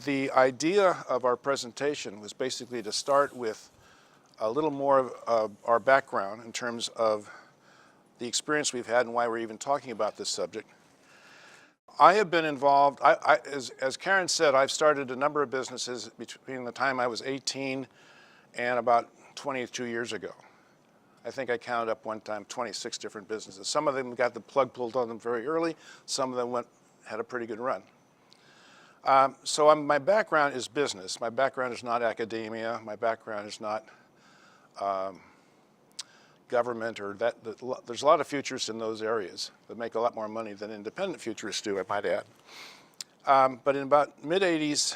The idea of our presentation was basically to start with a little more of our background in terms of the experience we've had and why we're even talking about this subject. I have been involved, as Karen said, I've started a number of businesses between the time I was 18 and about 22 years ago. I think I counted up one time 26 different businesses. Some of them got the plug pulled on them very early. Some of them had a pretty good run. My background is business. My background is not academia. My background is not government or that. There's a lot of futurists in those areas that make a lot more money than independent futurists do, I might add. But in about mid-'80s,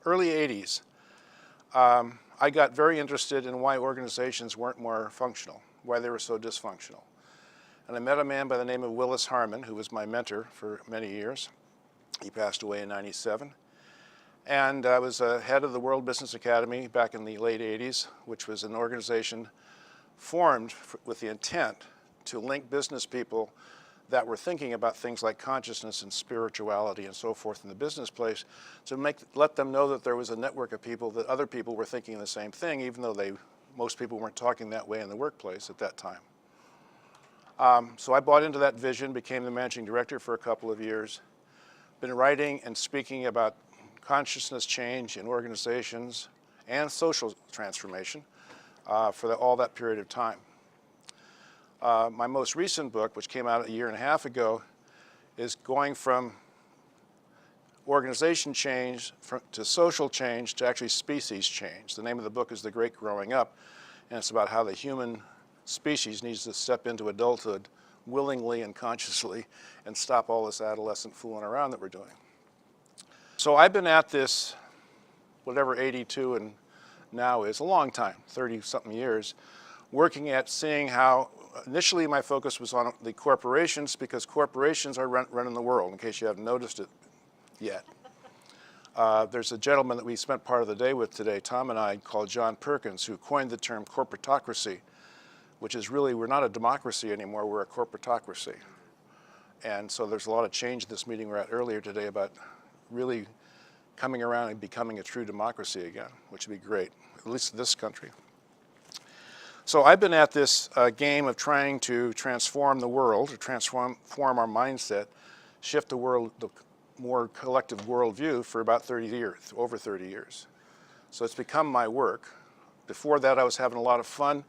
early '80s, I got very interested in why organizations weren't more functional, why they were so dysfunctional. And I met a man by the name of Willis Harman, who was my mentor for many years. He passed away in '97. And I was head of the World Business Academy back in the late '80s, which was an organization formed with the intent to link business people that were thinking about things like consciousness and spirituality and so forth in the business place, to let them know that there was a network of people, that other people were thinking the same thing, even though most people weren't talking that way in the workplace at that time. So I bought into that vision, became the managing director for a couple of years, been writing and speaking about consciousness change in organizations and social transformation for all that period of time. My most recent book, which came out a year and a half ago, is going from organization change to social change to actually species change. The name of the book is The Great Growing Up, and it's about how the human species needs to step into adulthood willingly and consciously and stop all this adolescent fooling around that we're doing. So I've been at this, whatever 82 and now is, a long time, 30-something years, working at seeing how, initially my focus was on the corporations, because corporations are running the world, in case you haven't noticed it yet. There's a gentleman that we spent part of the day with today, Tom and I, called John Perkins, who coined the term corporatocracy, which is really, we're not a democracy anymore, we're a corporatocracy. And so there's a lot of change in this meeting we're at earlier today about really coming around and becoming a true democracy again, which would be great, at least in this country. So I've been at this game of trying to transform the world, or transform our mindset, shift the world, the more collective worldview for about 30 years, over 30 years. So it's become my work. Before that, I was having a lot of fun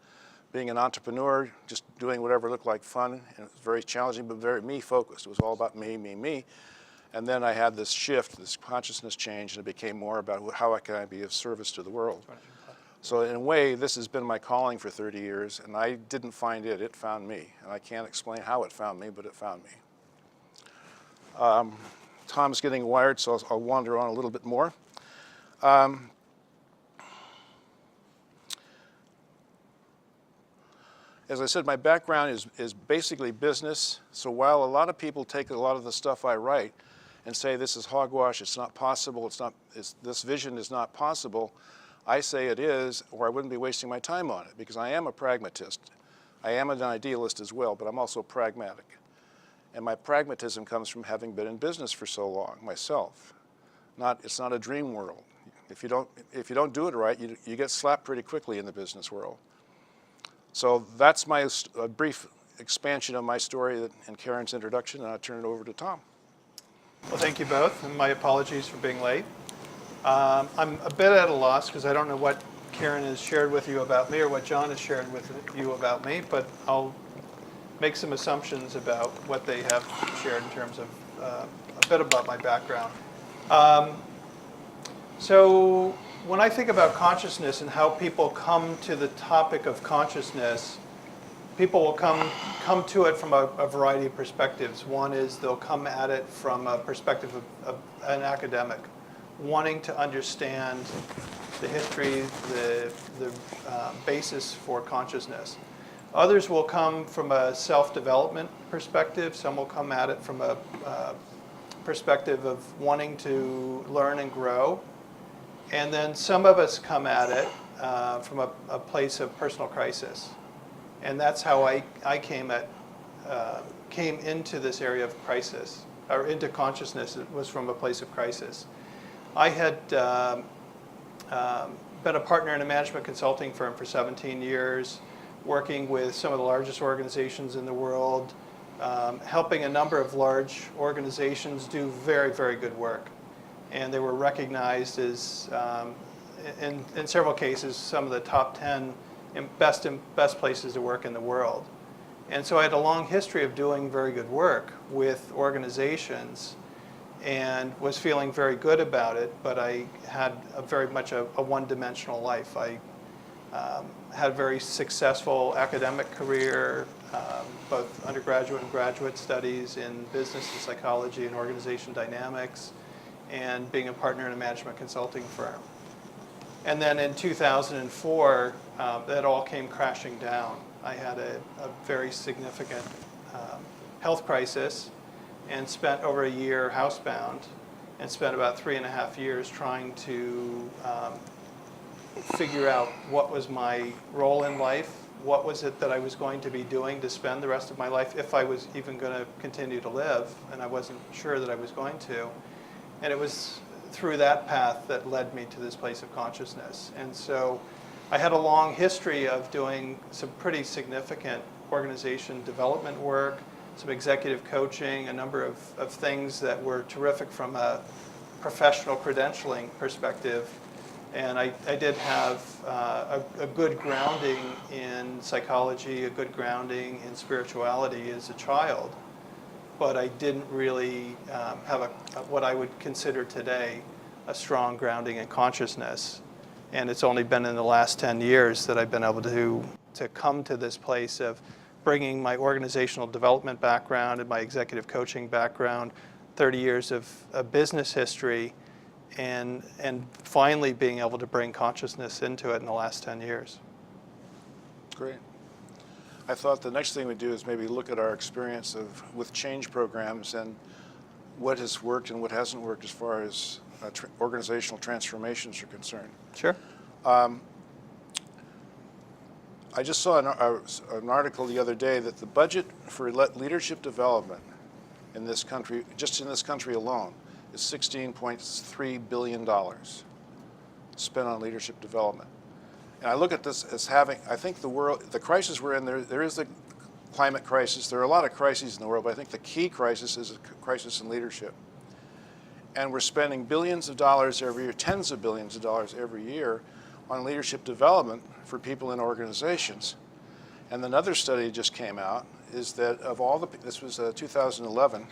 being an entrepreneur, just doing whatever looked like fun, and it was very challenging, but very me-focused. It was all about me, me, me. And then I had this shift, this consciousness change, and it became more about how can I be of service to the world. So in a way, this has been my calling for 30 years, and I didn't find it, it found me. And I can't explain how it found me, but it found me. Tom's getting wired, so I'll wander on a little bit more. As I said, my background is basically business. So while a lot of people take a lot of the stuff I write and say this is hogwash, it's not possible, this vision is not possible, I say it is, or I wouldn't be wasting my time on it, because I am a pragmatist. I am an idealist as well, but I'm also pragmatic. And my pragmatism comes from having been in business for so long myself. It's not a dream world. If you don't do it right, you get slapped pretty quickly in the business world. So that's my brief expansion of my story and Karen's introduction, and I'll turn it over to Tom. Well, thank you both, and my apologies for being late. I'm a bit at a loss because I don't know what Karen has shared with you about me or what John has shared with you about me, but I'll make some assumptions about what they have shared in terms of a bit about my background. So when I think about consciousness and how people come to the topic of consciousness, people will come to it from a variety of perspectives. One is they'll come at it from a perspective of an academic, wanting to understand the history, the basis for consciousness. Others will come from a self-development perspective. Some will come at it from a perspective of wanting to learn and grow. And then some of us come at it from a place of personal crisis. And that's how I came into this area of crisis, or into consciousness. It was from a place of crisis. I had been a partner in a management consulting firm for 17 years, working with some of the largest organizations in the world, helping a number of large organizations do very, very good work. And they were recognized as, in several cases, some of the top 10 best places to work in the world. And so I had a long history of doing very good work with organizations and was feeling very good about it, but I had very much a one-dimensional life. I had a very successful academic career, both undergraduate and graduate studies in business and psychology and organization dynamics, and being a partner in a management consulting firm. And then in 2004, that all came crashing down. I had a very significant health crisis and spent over a year housebound and spent about 3.5 years trying to figure out what was my role in life, what was it that I was going to be doing to spend the rest of my life if I was even going to continue to live, and I wasn't sure that I was going to. And it was through that path that led me to this place of consciousness. And so I had a long history of doing some pretty significant organization development work, some executive coaching, a number of things that were terrific from a professional credentialing perspective. And I did have a good grounding in psychology, a good grounding in spirituality as a child. But I didn't really have what I would consider today a strong grounding in consciousness. And it's only been in the last 10 years that I've been able to come to this place of bringing my organizational development background and my executive coaching background, 30 years of business history, and finally being able to bring consciousness into it in the last 10 years. Great. I thought the next thing we'd do is maybe look at our experience with change programs and what has worked and what hasn't worked as far as organizational transformations are concerned. Sure. I just saw an article the other day that the budget for leadership development in this country, just in this country alone, is $16.3 billion spent on leadership development. And I look at this as having, I think the crisis we're in, there is the climate crisis. There are a lot of crises in the world, but I think the key crisis is a crisis in leadership. And we're spending billions of dollars every year, tens of billions of dollars every year on leadership development for people in organizations. And another study just came out is that of all the, this was 2011,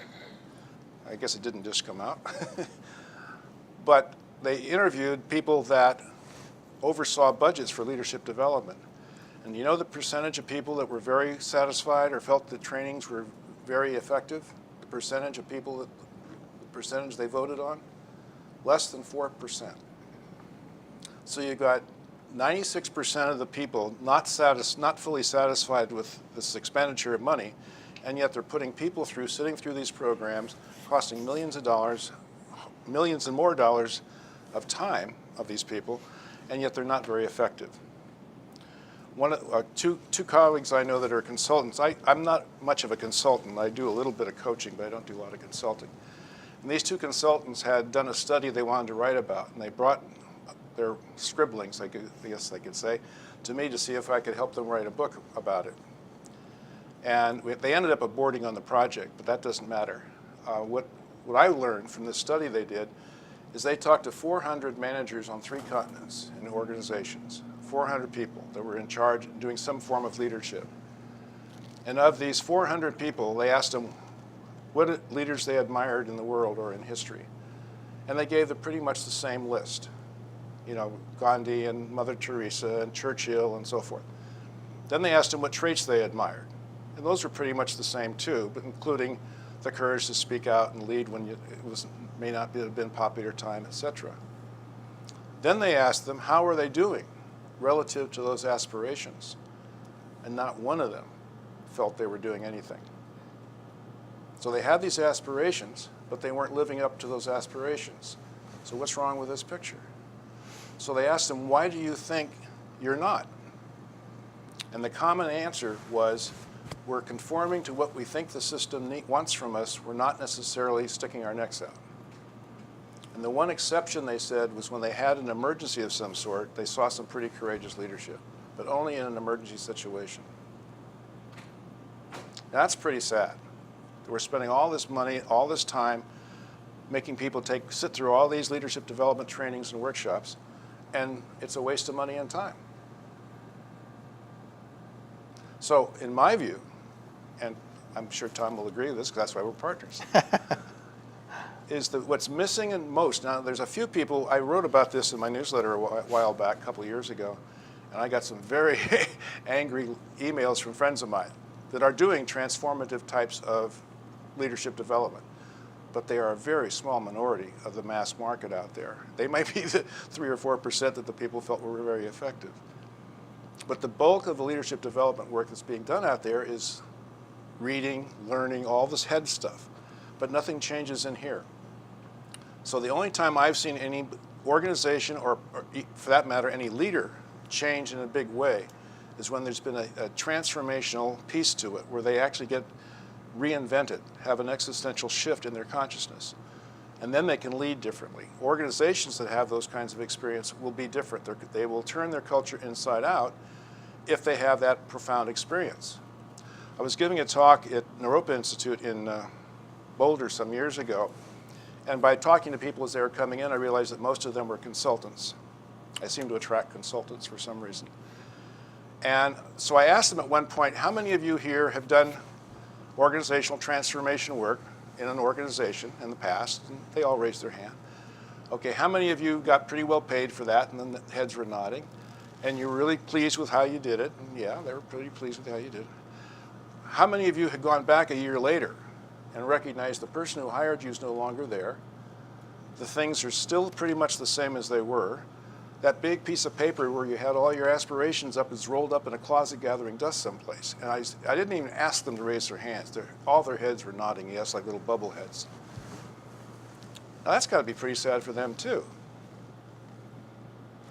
I guess it didn't just come out, but they interviewed people that oversaw budgets for leadership development. And you know the percentage of people that were very satisfied or felt the trainings were very effective? The percentage of people the percentage they voted on? Less than 4%. So you got 96% of the people not fully satisfied with this expenditure of money, and yet they're putting people through, sitting through these programs, costing millions of dollars, millions and more dollars of time of these people, and yet they're not very effective. Two colleagues I know that are consultants. I'm not much of a consultant. I do a little bit of coaching, but I don't do a lot of consulting. And these two consultants had done a study they wanted to write about, and they brought their scribblings, I guess I could say, to me to see if I could help them write a book about it. And they ended up aborting on the project, but that doesn't matter. What I learned from this study they did is they talked to 400 managers on 3 continents in organizations, 400 people that were in charge doing some form of leadership. And of these 400 people, they asked them what leaders they admired in the world or in history. And they gave them pretty much the same list. You know, Gandhi and Mother Teresa and Churchill and so forth. Then they asked them what traits they admired. And those were pretty much the same too, but including the courage to speak out and lead when it may not have been popular time, etc. Then they asked them how are they doing relative to those aspirations. And not one of them felt they were doing anything. So they had these aspirations, but they weren't living up to those aspirations. So what's wrong with this picture? So they asked them, why do you think you're not? And the common answer was, we're conforming to what we think the system wants from us. We're not necessarily sticking our necks out. And the one exception, they said, was when they had an emergency of some sort, they saw some pretty courageous leadership, but only in an emergency situation. That's pretty sad. We're spending all this money, all this time, making people sit through all these leadership development trainings and workshops, and it's a waste of money and time. So in my view, and I'm sure Tom will agree with this because that's why we're partners, is that what's missing in most, now there's a few people, I wrote about this in my newsletter a while back, a couple of years ago, and I got some very angry emails from friends of mine that are doing transformative types of leadership development. But they are a very small minority of the mass market out there. They might be the 3 or 4% that the people felt were very effective. But the bulk of the leadership development work that's being done out there is reading, learning, all this head stuff. But nothing changes in here. So the only time I've seen any organization, or for that matter, any leader change in a big way is when there's been a transformational piece to it, where they actually get reinvented, have an existential shift in their consciousness. And then they can lead differently. Organizations that have those kinds of experience will be different. They will turn their culture inside out if they have that profound experience. I was giving a talk at Naropa Institute in Boulder some years ago, and by talking to people as they were coming in, I realized that most of them were consultants. I seem to attract consultants for some reason. And so I asked them at one point, how many of you here have done organizational transformation work in an organization in the past? And they all raised their hand. Okay, how many of you got pretty well paid for that? And then the heads were nodding. And you were really pleased with how you did it? And yeah, they were pretty pleased with how you did it. How many of you had gone back a year later and recognized the person who hired you is no longer there? The things are still pretty much the same as they were. That big piece of paper where you had all your aspirations up is rolled up in a closet gathering dust someplace. And I didn't even ask them to raise their hands. All their heads were nodding yes, like little bubble heads. Now that's got to be pretty sad for them too.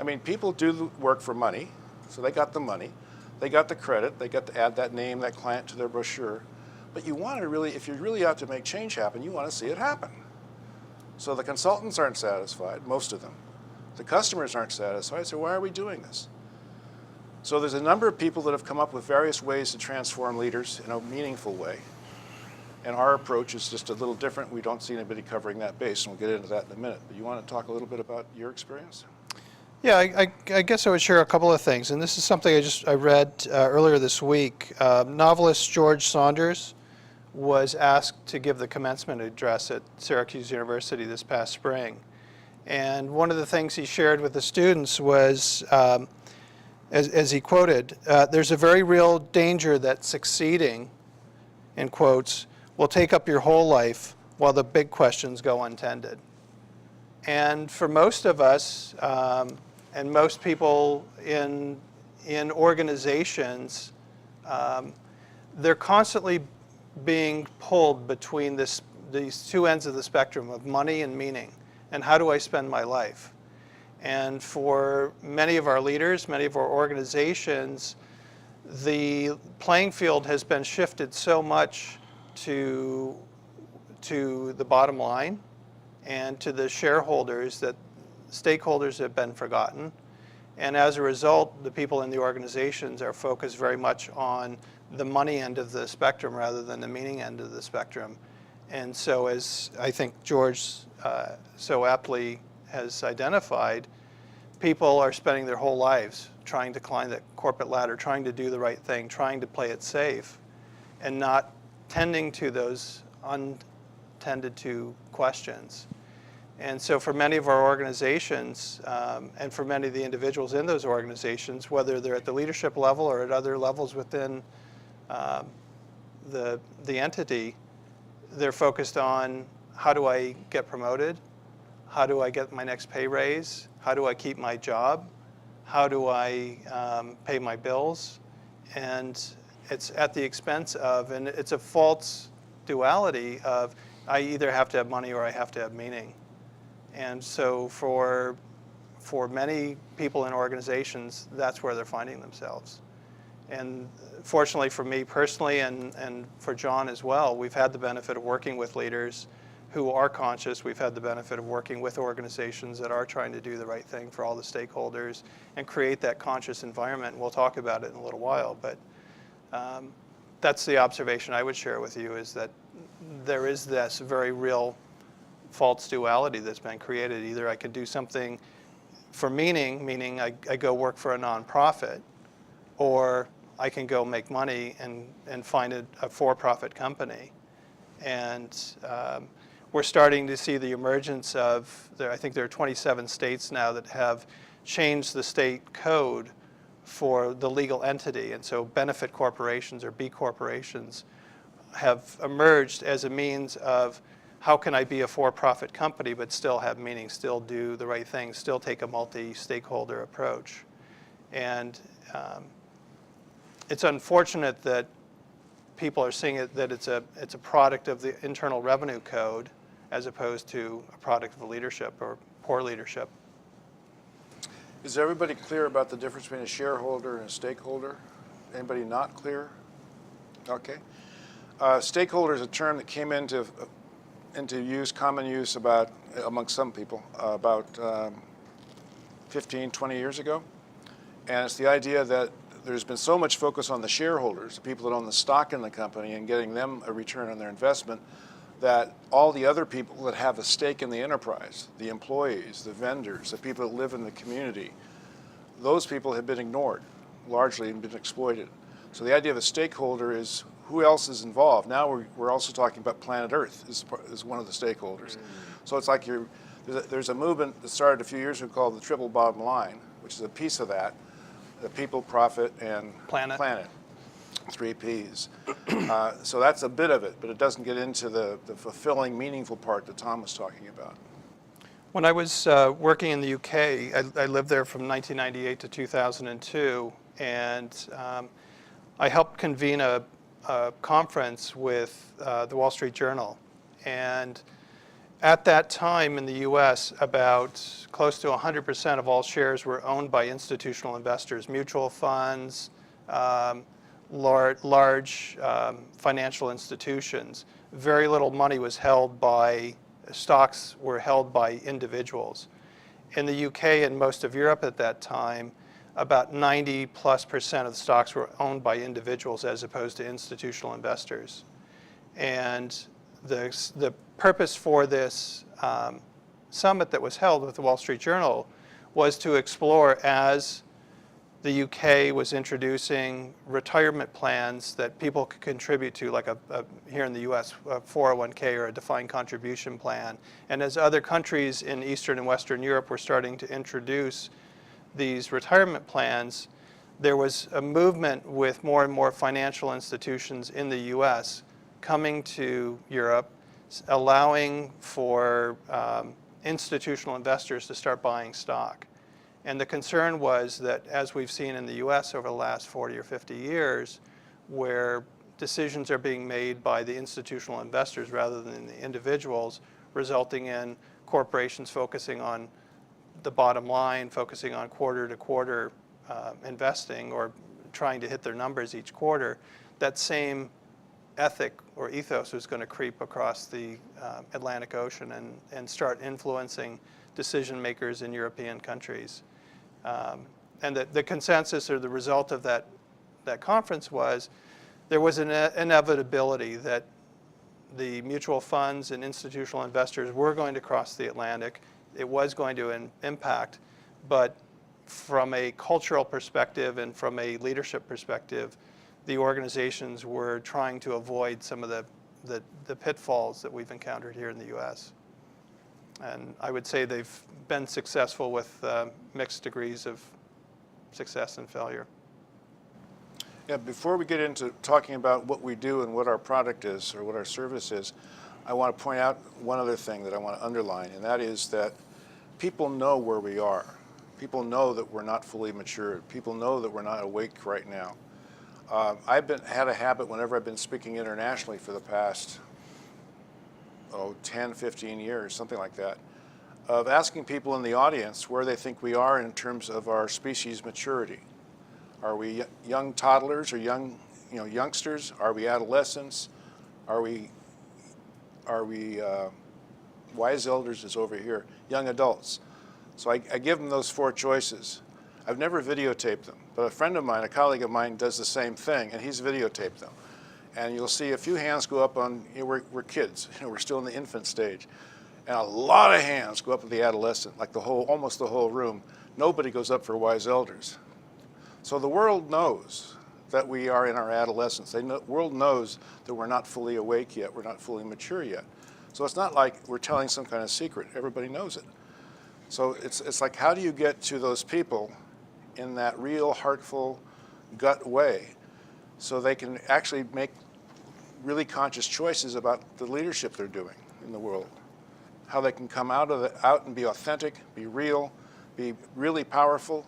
I mean, people do the work for money, so they got the money. They got the credit. They got to add that name, that client to their brochure. But you want to really, if you're really out to make change happen, you want to see it happen. So the consultants aren't satisfied, most of them. The customers aren't satisfied, so why are we doing this? So there's a number of people that have come up with various ways to transform leaders in a meaningful way. And our approach is just a little different. We don't see anybody covering that base, and we'll get into that in a minute. But you want to talk a little bit about your experience? Yeah, I guess I would share a couple of things. And this is something I read earlier this week. Novelist George Saunders was asked to give the commencement address at Syracuse University this past spring. And one of the things he shared with the students was, as he quoted, there's a very real danger that succeeding, in quotes, will take up your whole life while the big questions go untended. And for most of us, and most people in organizations, they're constantly being pulled between these two ends of the spectrum of money and meaning. And how do I spend my life? And for many of our leaders, many of our organizations, the playing field has been shifted so much to the bottom line and to the shareholders that stakeholders have been forgotten. And as a result, the people in the organizations are focused very much on the money end of the spectrum rather than the meaning end of the spectrum. And so, as I think George so aptly has identified, people are spending their whole lives trying to climb that corporate ladder, trying to do the right thing, trying to play it safe, and not tending to those untended to questions. And so for many of our organizations, and for many of the individuals in those organizations, whether they're at the leadership level or at other levels within the entity, they're focused on, how do I get promoted? How do I get my next pay raise? How do I keep my job? How do I pay my bills? And it's at the expense of, and it's a false duality of, I either have to have money or I have to have meaning. And so for many people in organizations, that's where they're finding themselves. And fortunately for me personally, and for John as well, we've had the benefit of working with leaders who are conscious. We've had the benefit of working with organizations that are trying to do the right thing for all the stakeholders and create that conscious environment. We'll talk about it in a little while, but that's the observation I would share with you, is that there is this very real false duality that's been created. Either I could do something for meaning I go work for a nonprofit, or I can go make money and find a for-profit company. And we're starting to see the emergence of, I think there are 27 states now that have changed the state code for the legal entity. And so benefit corporations, or B corporations, have emerged as a means of how can I be a for-profit company but still have meaning, still do the right thing, still take a multi-stakeholder approach. And it's unfortunate that people are seeing it that it's a product of the Internal Revenue Code as opposed to a product of leadership or poor leadership. Is everybody clear about the difference between a shareholder and a stakeholder? Anybody not clear? Okay. Stakeholder is a term that came into use, common use, among some people about 15, 20 years ago. And it's the idea that there's been so much focus on the shareholders, the people that own the stock in the company, and getting them a return on their investment, that all the other people that have a stake in the enterprise, the employees, the vendors, the people that live in the community, those people have been ignored largely and been exploited. So the idea of a stakeholder is who else is involved. Now we're also talking about planet Earth is one of the stakeholders. So it's like there's a movement that started a few years ago called the triple bottom line, which is a piece of that, the people, profit, and planet. 3 Ps. So that's a bit of it, but it doesn't get into the fulfilling, meaningful part that Tom was talking about. When I was working in the UK, I lived there from 1998 to 2002, and I helped convene a conference with the Wall Street Journal. And at that time in the US, about close to 100% of all shares were owned by institutional investors, mutual funds, large financial institutions. Very little money was held by, stocks were held by individuals. In the UK and most of Europe at that time, about 90+% of the stocks were owned by individuals as opposed to institutional investors. And the purpose for this summit that was held with the Wall Street Journal was to explore, as the UK was introducing retirement plans that people could contribute to, like here in the US, a 401k or a defined contribution plan. And as other countries in Eastern and Western Europe were starting to introduce these retirement plans, there was a movement with more and more financial institutions in the US coming to Europe, allowing for institutional investors to start buying stock. And the concern was that, as we've seen in the US over the last 40 or 50 years, where decisions are being made by the institutional investors rather than the individuals, resulting in corporations focusing on the bottom line, focusing on quarter-to-quarter investing or trying to hit their numbers each quarter, that same ethic or ethos was going to creep across the Atlantic Ocean and start influencing decision makers in European countries. And the consensus or the result of that conference was there was an inevitability that the mutual funds and institutional investors were going to cross the Atlantic. It was going to impact, but from a cultural perspective and from a leadership perspective, the organizations were trying to avoid some of the pitfalls that we've encountered here in the US. And I would say they've been successful with mixed degrees of success and failure. Yeah, before we get into talking about what we do and what our product is or what our service is, I want to point out one other thing that I want to underline, and that is that people know where we are. People know that we're not fully matured. People know that we're not awake right now. I've had a habit whenever I've been speaking internationally for the past 10, 15 years, something like that, of asking people in the audience where they think we are in terms of our species maturity. Are we young toddlers or youngsters? Are we adolescents? Are we Wise elders is over here, young adults. So I give them those 4 choices. I've never videotaped them, but a friend of mine, a colleague of mine, does the same thing, and he's videotaped them. And you'll see a few hands go up on, we're kids, we're still in the infant stage. And a lot of hands go up at the adolescent, like almost the whole room. Nobody goes up for wise elders. So the world knows that we are in our adolescence. The world knows that we're not fully awake yet, we're not fully mature yet. So it's not like we're telling some kind of secret, everybody knows it. So it's like, how do you get to those people in that real, heartful, gut way so they can actually make really conscious choices about the leadership they're doing in the world? How they can come out and be authentic, be real, be really powerful,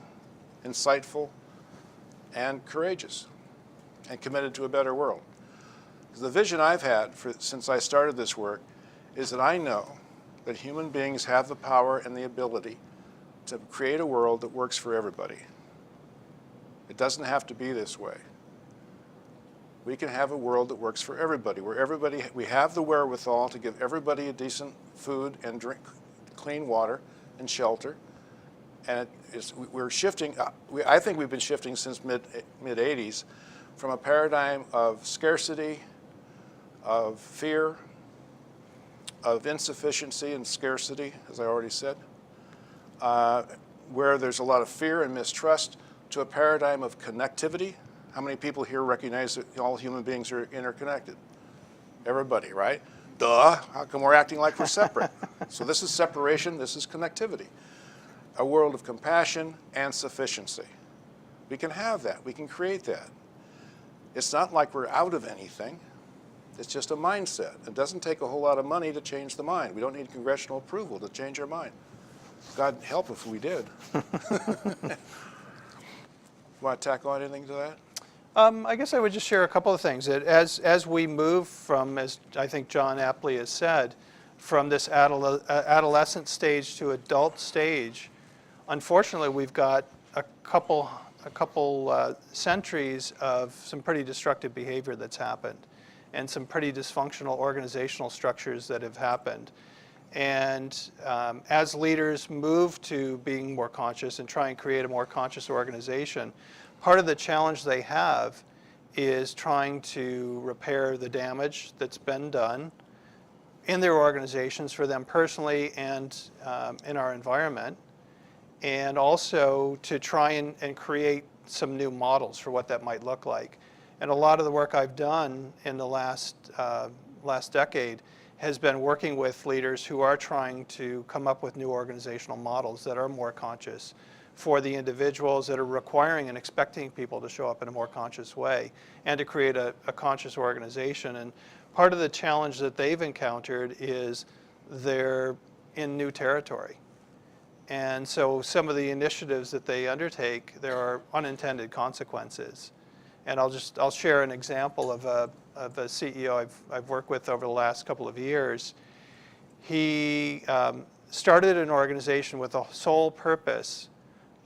insightful, and courageous, and committed to a better world. The vision I've had since I started this work is that I know that human beings have the power and the ability to create a world that works for everybody. It doesn't have to be this way. We can have a world that works for everybody, where we have the wherewithal to give everybody a decent food and drink, clean water and shelter. And we're shifting, I think we've been shifting since mid-80s from a paradigm of scarcity, of fear, of insufficiency and scarcity, as I already said, where there's a lot of fear and mistrust, to a paradigm of connectivity. How many people here recognize that all human beings are interconnected? Everybody, right? Duh, how come we're acting like we're separate? So this is separation, this is connectivity. A world of compassion and sufficiency. We can have that, we can create that. It's not like we're out of anything. It's just a mindset. It doesn't take a whole lot of money to change the mind. We don't need congressional approval to change our mind. God help if we did. Want to tack on anything to that? I guess I would just share a couple of things. As we move from, as I think John aptly has said, from this adolescent stage to adult stage, unfortunately we've got a couple centuries of some pretty destructive behavior that's happened, and some pretty dysfunctional organizational structures that have happened. And as leaders move to being more conscious and try and create a more conscious organization, part of the challenge they have is trying to repair the damage that's been done in their organizations for them personally and in our environment, and also to try and create some new models for what that might look like. And a lot of the work I've done in the last decade has been working with leaders who are trying to come up with new organizational models that are more conscious for the individuals, that are requiring and expecting people to show up in a more conscious way, and to create a conscious organization. And part of the challenge that they've encountered is they're in new territory. And so some of the initiatives that they undertake, there are unintended consequences. And I'll share an example of a CEO I've worked with over the last couple of years. He started an organization with the sole purpose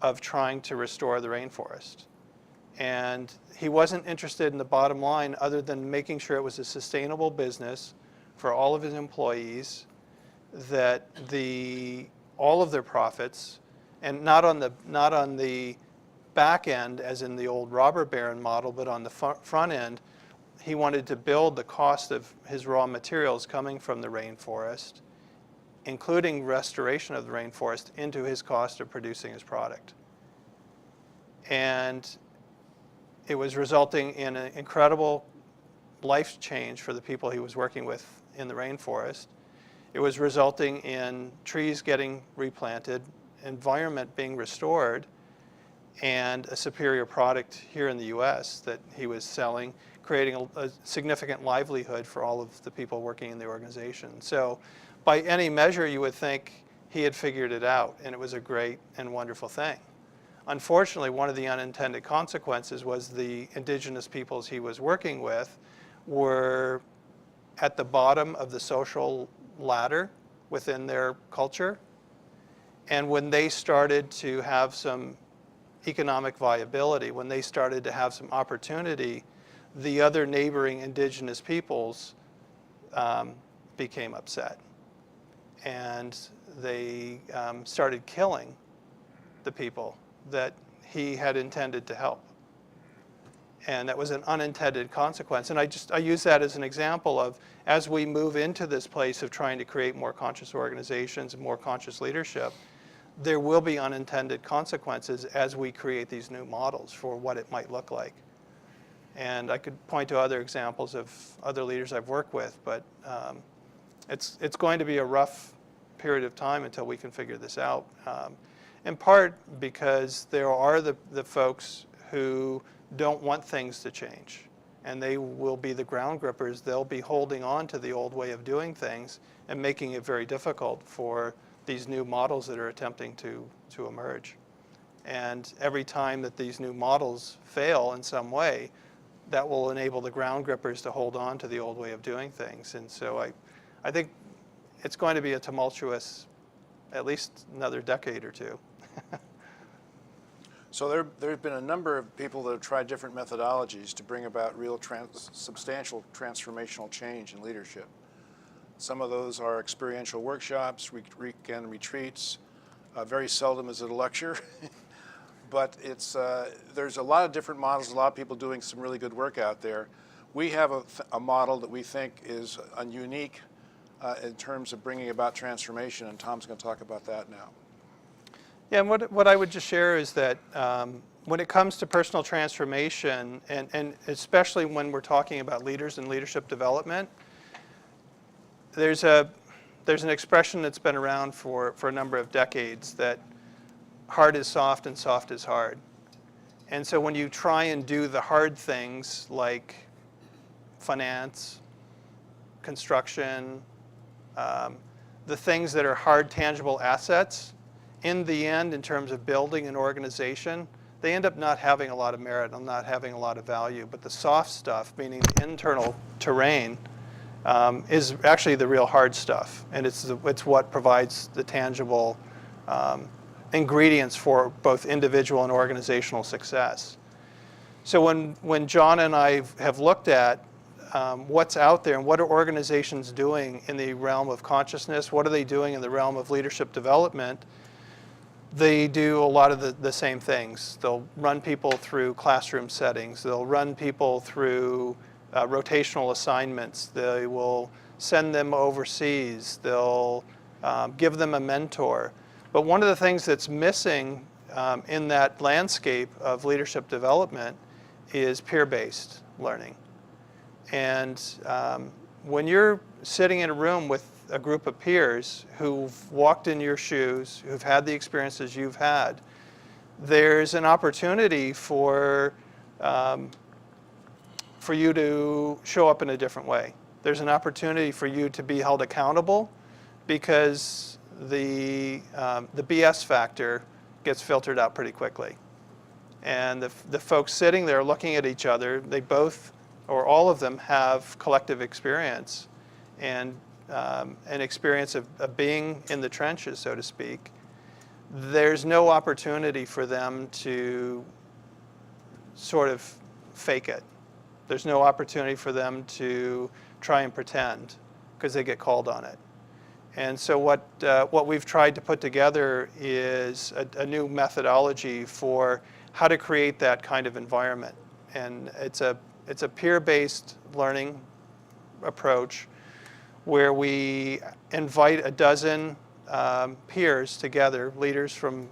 of trying to restore the rainforest. And he wasn't interested in the bottom line other than making sure it was a sustainable business for all of his employees, that all of their profits, and not on the back end as in the old robber baron model, but on the front end, he wanted to build the cost of his raw materials coming from the rainforest, including restoration of the rainforest, into his cost of producing his product. And it was resulting in an incredible life change for the people he was working with in the rainforest. It was resulting in trees getting replanted, environment being restored, and a superior product here in the US that he was selling, creating a significant livelihood for all of the people working in the organization. So by any measure, you would think he had figured it out, and it was a great and wonderful thing. Unfortunately, one of the unintended consequences was the indigenous peoples he was working with were at the bottom of the social ladder within their culture. And when they started to have some economic viability, when they started to have some opportunity, the other neighboring indigenous peoples became upset. and they started killing the people that he had intended to help. And that was an unintended consequence. And I use that as an example of, as we move into this place of trying to create more conscious organizations and more conscious leadership, there will be unintended consequences as we create these new models for what it might look like. And I could point to other examples of other leaders I've worked with, but it's going to be a rough period of time until we can figure this out. In part because there are the folks who don't want things to change, and they will be the ground grippers. They'll be holding on to the old way of doing things and making it very difficult for these new models that are attempting to emerge. And every time that these new models fail in some way, that will enable the ground grippers to hold on to the old way of doing things. And so I think it's going to be a tumultuous, at least another decade or two. So there have been a number of people that have tried different methodologies to bring about real substantial transformational change in leadership. Some of those are experiential workshops, weekend retreats. Very seldom is it a lecture. But there's a lot of different models, a lot of people doing some really good work out there. We have a model that we think is unique in terms of bringing about transformation, and Tom's going to talk about that now. Yeah, and what I would just share is that when it comes to personal transformation, and especially when we're talking about leaders and leadership development, there's an expression that's been around for a number of decades that hard is soft and soft is hard. And so when you try and do the hard things like finance, construction, the things that are hard, tangible assets, in the end, in terms of building an organization, they end up not having a lot of merit and not having a lot of value. But the soft stuff, meaning the internal terrain, is actually the real hard stuff. And it's what provides the tangible ingredients for both individual and organizational success. So when John and I have looked at what's out there and what are organizations doing in the realm of consciousness, what are they doing in the realm of leadership development, they do a lot of the same things. They'll run people through classroom settings. They'll run people through rotational assignments. They will send them overseas. They'll give them a mentor. But one of the things that's missing in that landscape of leadership development is peer-based learning. And when you're sitting in a room with a group of peers who've walked in your shoes, who've had the experiences you've had, there's an opportunity for you to show up in a different way. There's an opportunity for you to be held accountable because the BS factor gets filtered out pretty quickly. And the folks sitting there looking at each other, they both, or all of them, have collective experience and an experience of being in the trenches, so to speak. There's no opportunity for them to sort of fake it. There's no opportunity for them to try and pretend because they get called on it. And so what we've tried to put together is a new methodology for how to create that kind of environment. And it's a peer-based learning approach where we invite a dozen peers together, leaders from,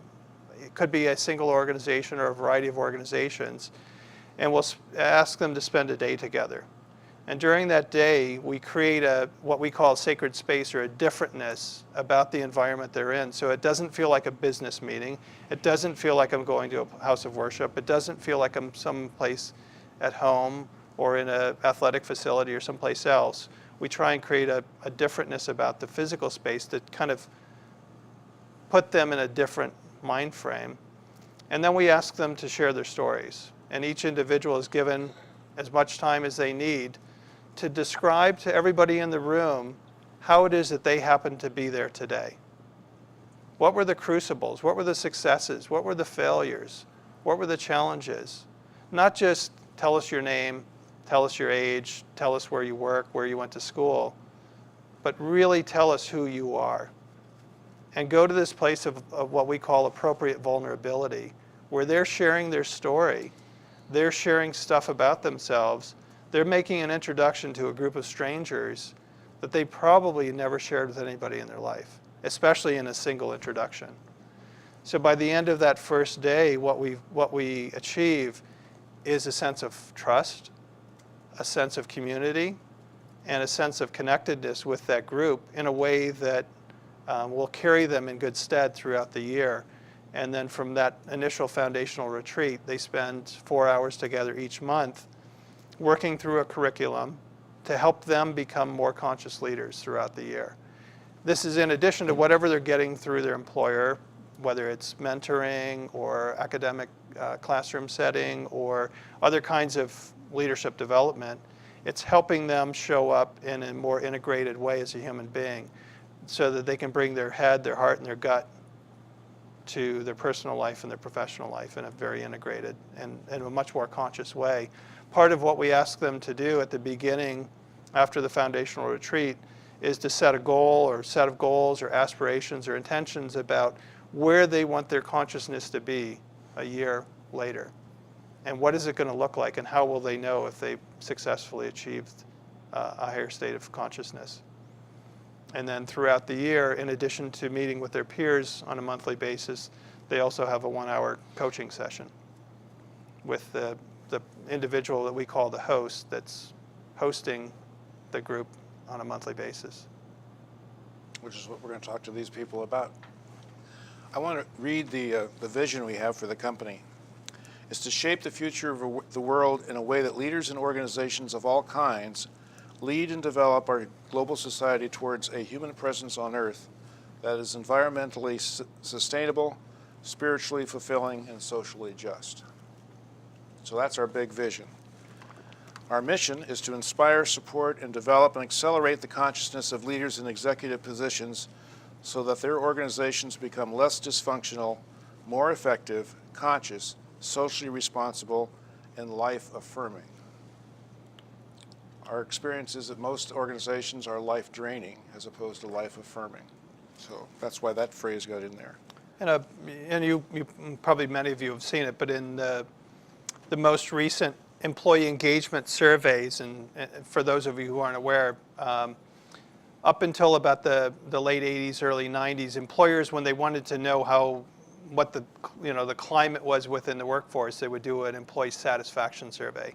it could be a single organization or a variety of organizations, and we'll ask them to spend a day together. And during that day, we create what we call a sacred space, or a differentness about the environment they're in. So it doesn't feel like a business meeting. It doesn't feel like I'm going to a house of worship. It doesn't feel like I'm someplace at home or in an athletic facility or someplace else. We try and create a differentness about the physical space that kind of put them in a different mind frame. And then we ask them to share their stories. And each individual is given as much time as they need to describe to everybody in the room how it is that they happen to be there today. What were the crucibles? What were the successes? What were the failures? What were the challenges? Not just tell us your name, tell us your age, tell us where you work, where you went to school, but really tell us who you are. and go to this place of what we call appropriate vulnerability, where they're sharing their story, they're sharing stuff about themselves, they're making an introduction to a group of strangers that they probably never shared with anybody in their life, especially in a single introduction. So by the end of that first day, what we achieve is a sense of trust, a sense of community, and a sense of connectedness with that group in a way that will carry them in good stead throughout the year. And then from that initial foundational retreat, they spend 4 hours together each month working through a curriculum to help them become more conscious leaders throughout the year. This is in addition to whatever they're getting through their employer, whether it's mentoring or academic classroom setting or other kinds of leadership development. It's helping them show up in a more integrated way as a human being so that they can bring their head, their heart, and their gut to their personal life and their professional life in a very integrated and in a much more conscious way. Part of what we ask them to do at the beginning after the foundational retreat is to set a goal or set of goals or aspirations or intentions about where they want their consciousness to be a year later. And what is it going to look like, and how will they know if they successfully achieved a higher state of consciousness? And then throughout the year, in addition to meeting with their peers on a monthly basis, they also have a 1-hour coaching session with the individual that we call the host that's hosting the group on a monthly basis. Which is what we're going to talk to these people about. I want to read the vision we have for the company. It's to shape the future of the world in a way that leaders and organizations of all kinds lead and develop our global society towards a human presence on Earth that is environmentally sustainable, spiritually fulfilling, and socially just. So that's our big vision. Our mission is to inspire, support, and develop and accelerate the consciousness of leaders in executive positions so that their organizations become less dysfunctional, more effective, conscious, socially responsible, and life-affirming. Our experience is that most organizations are life-draining as opposed to life-affirming. So that's why that phrase got in there. And you probably many of you have seen it, but in the most recent employee engagement surveys, and for those of you who aren't aware, up until about the late 80s, early 90s, employers, when they wanted to know what the climate was within the workforce, they would do an employee satisfaction survey.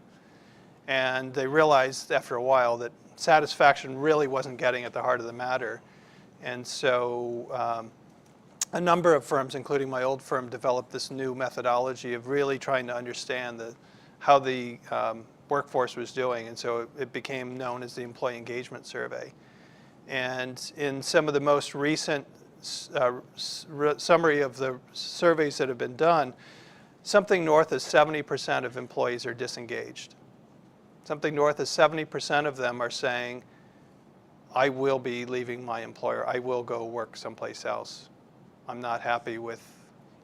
And they realized after a while that satisfaction really wasn't getting at the heart of the matter. And so a number of firms, including my old firm, developed this new methodology of really trying to understand how the workforce was doing. And so it became known as the Employee Engagement Survey. And in some of the most recent summary of the surveys that have been done, something north of 70% of employees are disengaged. Something north of 70% of them are saying, I will be leaving my employer. I will go work someplace else. I'm not happy with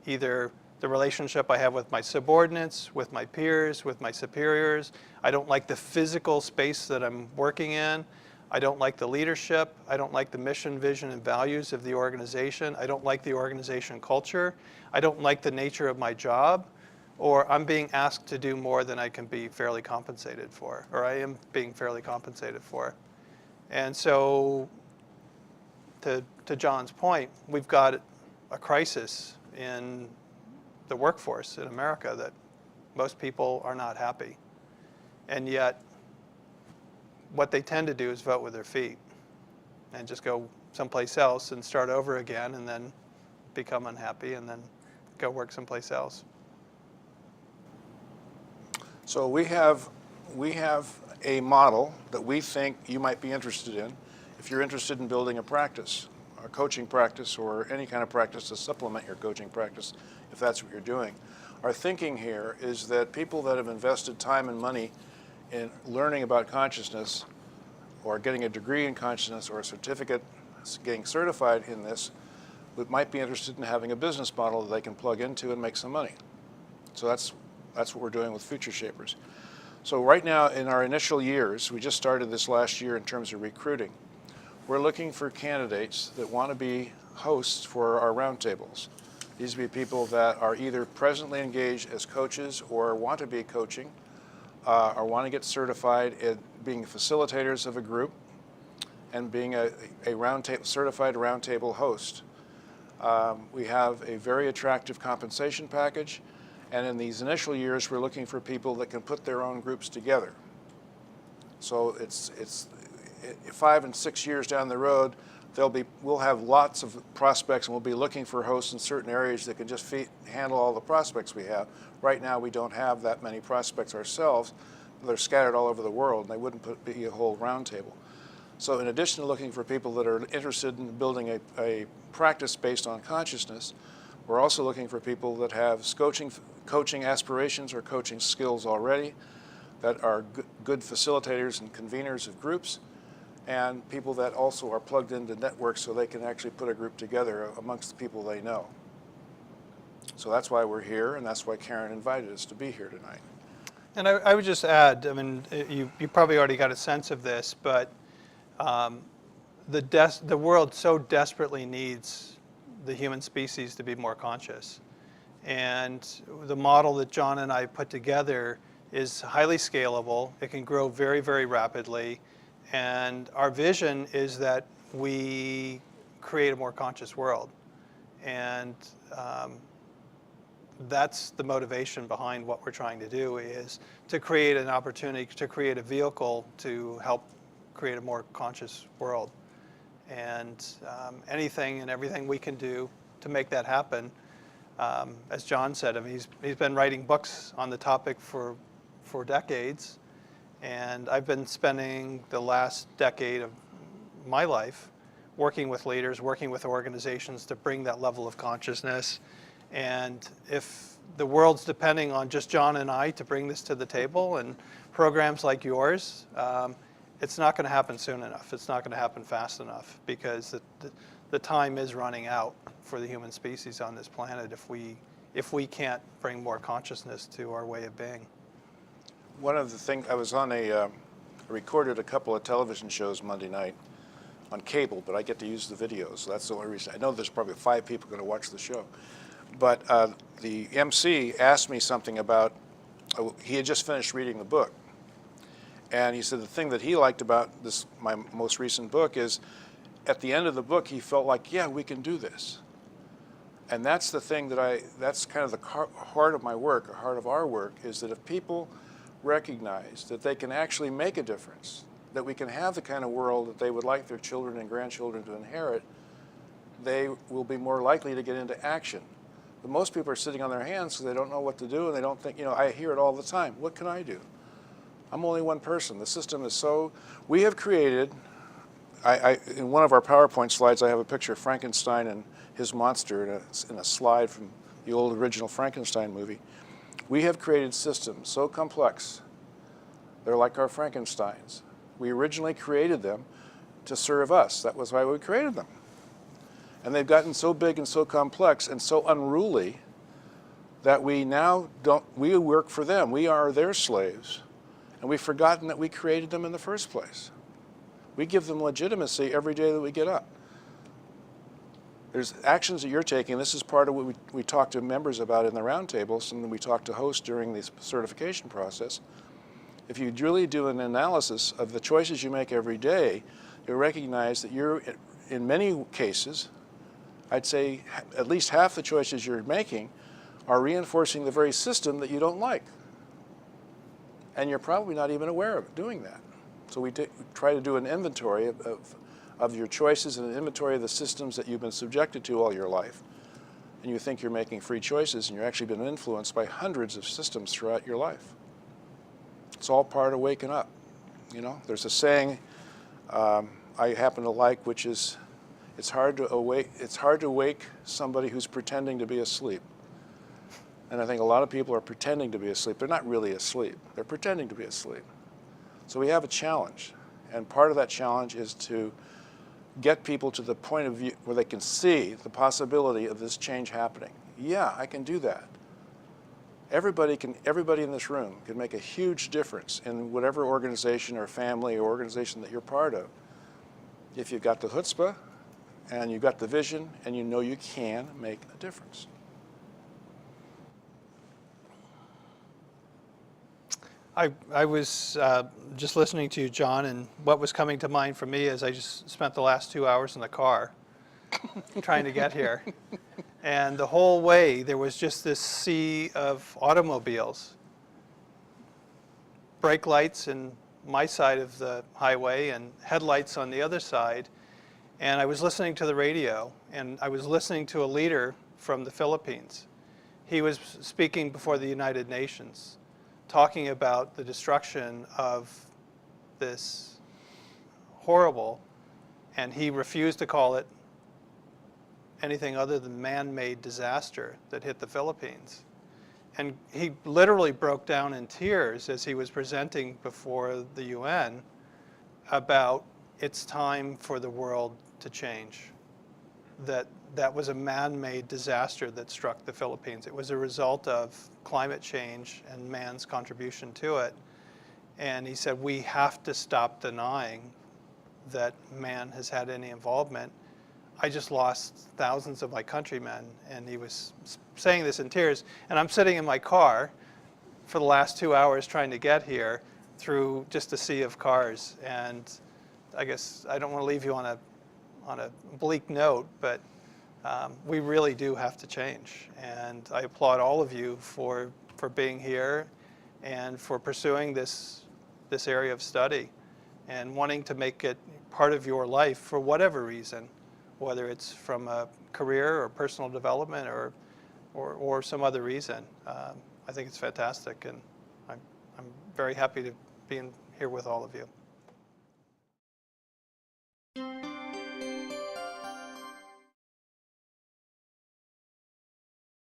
either the relationship I have with my subordinates, with my peers, with my superiors. I don't like the physical space that I'm working in. I don't like the leadership. I don't like the mission, vision, and values of the organization. I don't like the organization culture. I don't like the nature of my job. Or I'm being asked to do more than I can be fairly compensated for, or I am being fairly compensated for. And so, to John's point, we've got a crisis in the workforce in America that most people are not happy. And yet, what they tend to do is vote with their feet and just go someplace else and start over again and then become unhappy and then go work someplace else. So we have a model that we think you might be interested in if you're interested in building a practice, a coaching practice, or any kind of practice to supplement your coaching practice, if that's what you're doing. Our thinking here is that people that have invested time and money in learning about consciousness or getting a degree in consciousness or a certificate, getting certified in this, might be interested in having a business model that they can plug into and make some money. So that's what we're doing with FutureShapers. So right now in our initial years, we just started this last year in terms of recruiting, we're looking for candidates that want to be hosts for our roundtables. These would be people that are either presently engaged as coaches or want to be coaching, or want to get certified at being facilitators of a group and being a certified roundtable host. We have a very attractive compensation package, and in these initial years, we're looking for people that can put their own groups together. So it's 5 and 6 years down the road, we'll have lots of prospects, and we'll be looking for hosts in certain areas that can just handle all the prospects we have. Right now, we don't have that many prospects ourselves. They're scattered all over the world, and they wouldn't be a whole roundtable. So in addition to looking for people that are interested in building a practice based on consciousness, we're also looking for people that have coaching aspirations or coaching skills already, that are good facilitators and conveners of groups, and people that also are plugged into networks so they can actually put a group together amongst the people they know. So that's why we're here, and that's why Karen invited us to be here tonight. And I would just add, I mean, you probably already got a sense of this, but the world so desperately needs the human species to be more conscious. And the model that John and I put together is highly scalable. It can grow very, very rapidly. And our vision is that we create a more conscious world. And that's the motivation behind what we're trying to do, is to create an opportunity, to create a vehicle to help create a more conscious world. And anything and everything we can do to make that happen. As John said, I mean, he's been writing books on the topic for decades. And I've been spending the last decade of my life working with leaders, working with organizations to bring that level of consciousness. And if the world's depending on just John and I to bring this to the table, and programs like yours, it's not going to happen soon enough. It's not going to happen fast enough, because the time is running out for the human species on this planet if we can't bring more consciousness to our way of being. One of the things, I was on I recorded a couple of television shows Monday night on cable, but I get to use the videos, so that's the only reason. I know there's probably 5 people going to watch the show. But the MC asked me something about, he had just finished reading the book. And he said the thing that he liked about my most recent book is, at the end of the book, he felt like, yeah, we can do this. And that's the thing that's kind of the heart of my work, or heart of our work, is that if people recognize that they can actually make a difference, that we can have the kind of world that they would like their children and grandchildren to inherit, they will be more likely to get into action. But most people are sitting on their hands because they don't know what to do, and they don't think, I hear it all the time, what can I do? I'm only one person. The system is so, we have created, in one of our PowerPoint slides, I have a picture of Frankenstein and his monster in a slide from the old original Frankenstein movie. We have created systems so complex, they're like our Frankensteins. We originally created them to serve us. That was why we created them. And they've gotten so big and so complex and so unruly that we work for them. We are their slaves. And we've forgotten that we created them in the first place. We give them legitimacy every day that we get up. There's actions that you're taking. This is part of what we talk to members about in the roundtables, and we talk to hosts during the certification process. If you really do an analysis of the choices you make every day, you'll recognize that you're, in many cases, I'd say at least half the choices you're making are reinforcing the very system that you don't like. And you're probably not even aware of doing that. So we try to do an inventory of your choices and an inventory of the systems that you've been subjected to all your life. And you think you're making free choices, and you're actually been influenced by hundreds of systems throughout your life. It's all part of waking up. There's a saying I happen to like, which is, it's hard to wake somebody who's pretending to be asleep. And I think a lot of people are pretending to be asleep. They're not really asleep. They're pretending to be asleep. So we have a challenge. And part of that challenge is to get people to the point of view where they can see the possibility of this change happening. Yeah, I can do that. Everybody in this room can make a huge difference in whatever organization or family or organization that you're part of. If you've got the chutzpah, and you've got the vision, and you know you can make a difference. I was just listening to you, John, and what was coming to mind for me is I just spent the last 2 hours in the car trying to get here. And the whole way, there was just this sea of automobiles. Brake lights in my side of the highway and headlights on the other side. And I was listening to the radio, and I was listening to a leader from the Philippines. He was speaking before the United Nations, talking about the destruction of this horrible, and he refused to call it anything other than man-made disaster that hit the Philippines. And he literally broke down in tears as he was presenting before the UN about it's time for the world to change. That was a man-made disaster that struck the Philippines. It was a result of climate change and man's contribution to it. And he said, we have to stop denying that man has had any involvement. I just lost thousands of my countrymen, and he was saying this in tears. And I'm sitting in my car for the last 2 hours trying to get here through just a sea of cars. And I guess I don't want to leave you on a bleak note, but we really do have to change. And I applaud all of you for being here and for pursuing this area of study and wanting to make it part of your life for whatever reason, whether it's from a career or personal development or some other reason. I think it's fantastic, and I'm very happy to be here with all of you.